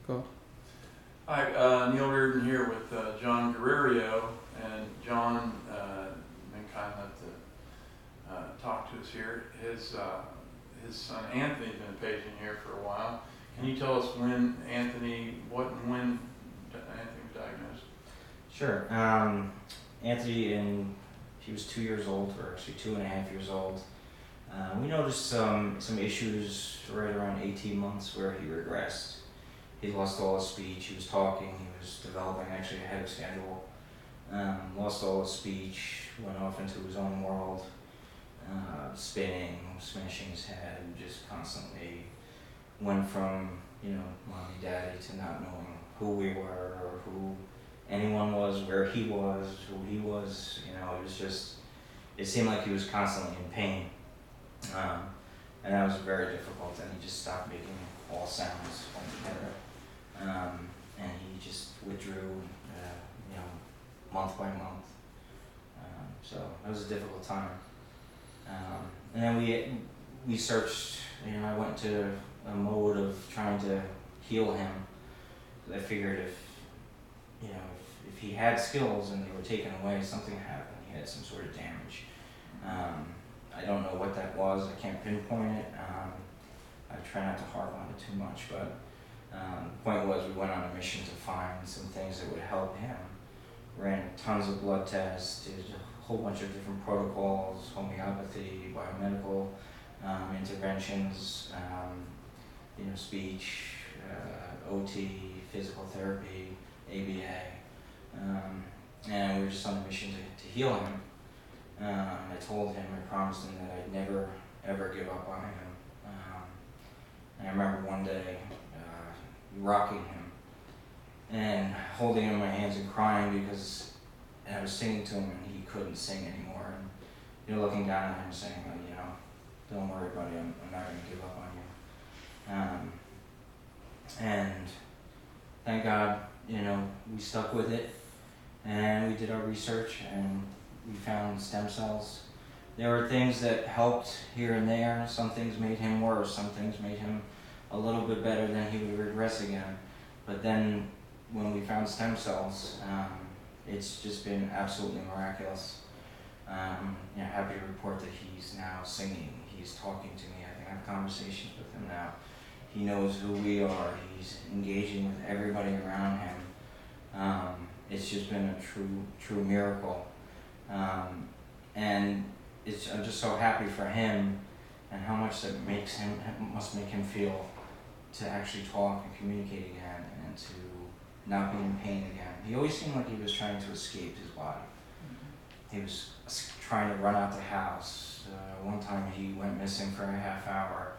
Go. Hi, Neil Riordan here with John Guerriero, and John been kind enough to talk to us here. His son Anthony's been a patient here for a while. Can you tell us what and when Anthony was diagnosed? Sure. Anthony, he was 2 years old, or actually 2.5 years old. We noticed some issues right around 18 months where he regressed. He lost all his speech. He was talking. He was developing actually ahead of schedule. Lost all his speech. Went off into his own world. Spinning, smashing his head. Just constantly went from mommy, daddy to not knowing who we were or who anyone was, where he was, who he was. It was just. It seemed like he was constantly in pain. And that was very difficult, and he just stopped making all sounds altogether. And he just withdrew, month by month. So it was a difficult time. And then we searched, I went to a mode of trying to heal him. I figured if he had skills and they were taken away, something happened. He had some sort of damage. I don't know what that was. I can't pinpoint it. I try not to harp on it too much, but the point was we went on a mission to find some things that would help him. Ran tons of blood tests, did a whole bunch of different protocols, homeopathy, biomedical interventions, speech, OT, physical therapy, ABA, and we were just on a mission to heal him. I told him, I promised him that I'd never, ever give up on him. And I remember one day rocking him and holding him in my hands and crying because I was singing to him and he couldn't sing anymore. And looking down at him saying, don't worry, buddy, I'm not going to give up on you. And thank God, we stuck with it and we did our research and we found stem cells. There were things that helped here and there. Some things made him worse. Some things made him a little bit better, then he would regress again. But then when we found stem cells, it's just been absolutely miraculous. Happy to report that he's now singing. He's talking to me. I can have conversations with him now. He knows who we are. He's engaging with everybody around him. It's just been a true miracle. And I'm just so happy for him and how much that must make him feel to actually talk and communicate again and to not be in pain again. He always seemed like he was trying to escape his body. He was trying to run out the house. One time he went missing for a half hour.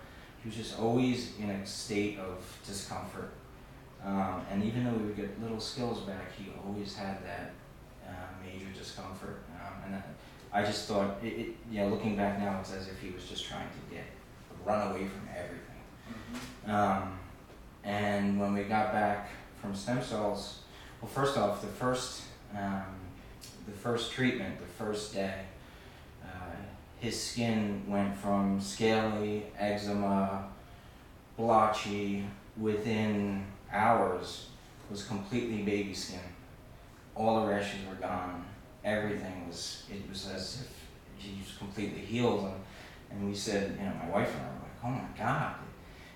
He was just always in a state of discomfort. And even though we would get little skills back, he always had that major discomfort. And I just thought, looking back now, it's as if he was just trying to run away from everything. Mm-hmm. And when we got back from stem cells, well, first off, the first treatment, the first day, his skin went from scaly, eczema, blotchy, within hours, was completely baby skin. All the rashes were gone. Everything was as if he was completely healed. And we said, my wife and I were like, oh my God,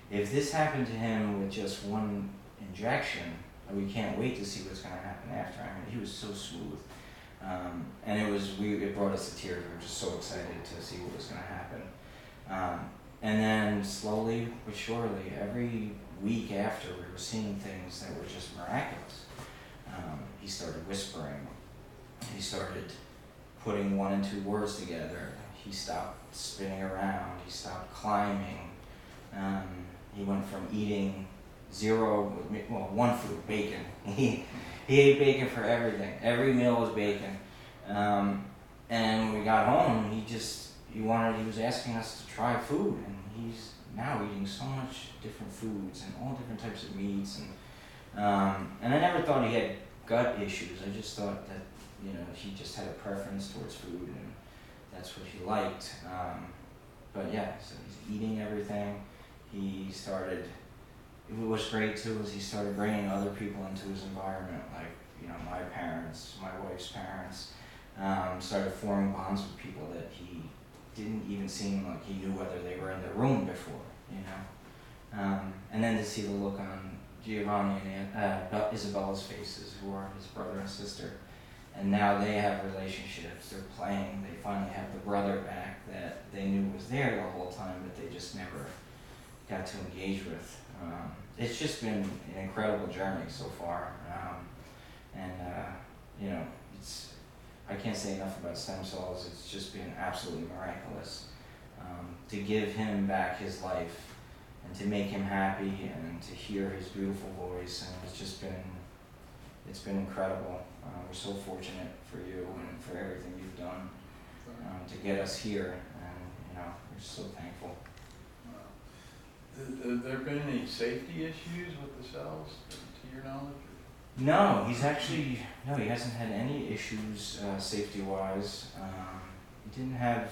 if this happened to him with just one injection, we can't wait to see what's going to happen after. I mean, he was so smooth. And it brought us to tears. We were just so excited to see what was going to happen. And then slowly but surely, every week after, we were seeing things that were just miraculous. He started whispering. He started putting one and two words together. He stopped spinning around. He stopped climbing. He went from eating one food, bacon. He ate bacon for everything. Every meal was bacon. And when we got home, he was asking us to try food, and he's now eating so much different foods and all different types of meats. And I never thought he had gut issues. I just thought that he just had a preference towards food, and that's what he liked. But yeah, so he's eating everything. He started what was great too was he started bringing other people into his environment, like, you know, my parents, my wife's parents, started forming bonds with people that he didn't even seem like he knew whether they were in the room before, you know. And then to see the look on Giovanni and Isabella's faces, who are his brother and sister, and now they have relationships, they're playing, they finally have the brother back that they knew was there the whole time, but they just never got to engage with. It's just been an incredible journey so far, and you know, I can't say enough about stem cells. It's just been absolutely miraculous to give him back his life and to make him happy and to hear his beautiful voice, and it's been incredible. We're so fortunate for you and for everything you've done to get us here, and you know, we're so thankful. Have there been any safety issues with the cells, to your knowledge? No, he hasn't had any issues safety-wise. He didn't have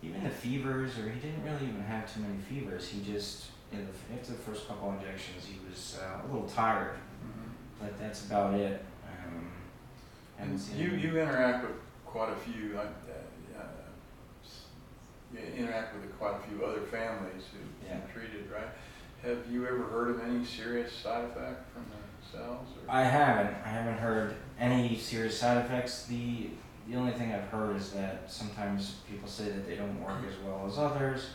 even the fevers, or he didn't really even have too many fevers. He just, after the first couple injections, he was a little tired, but that's about it. And you interact with quite a few. You interact with quite a few other families who've been treated, right? Have you ever heard of any serious side effect from the cells? Or? I haven't heard any serious side effects. The only thing I've heard is that sometimes people say that they don't work as well as others.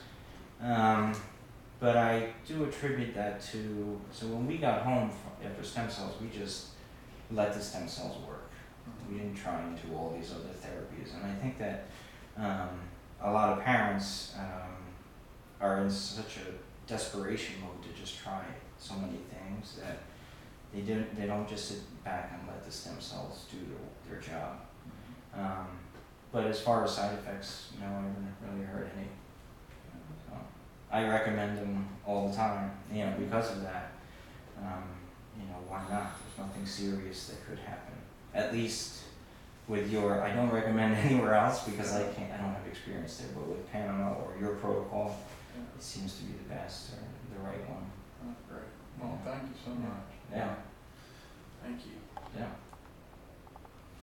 But I do attribute that to, so when we got home after stem cells, we just let the stem cells work. We didn't try and do all these other therapies. And I think that a lot of parents are in such a desperation mode to just try so many things that they don't just sit back and let the stem cells do their job. But as far as side effects, no, I haven't really heard any. So I recommend them all the time, you know, because of that. You know, why not? There's nothing serious that could happen. At least with your, I don't recommend anywhere else because I don't have experience there, but with Panama or your protocol, it seems to be the best or the right one. Oh, great. Well, thank you so much. Yeah. Thank you. Yeah.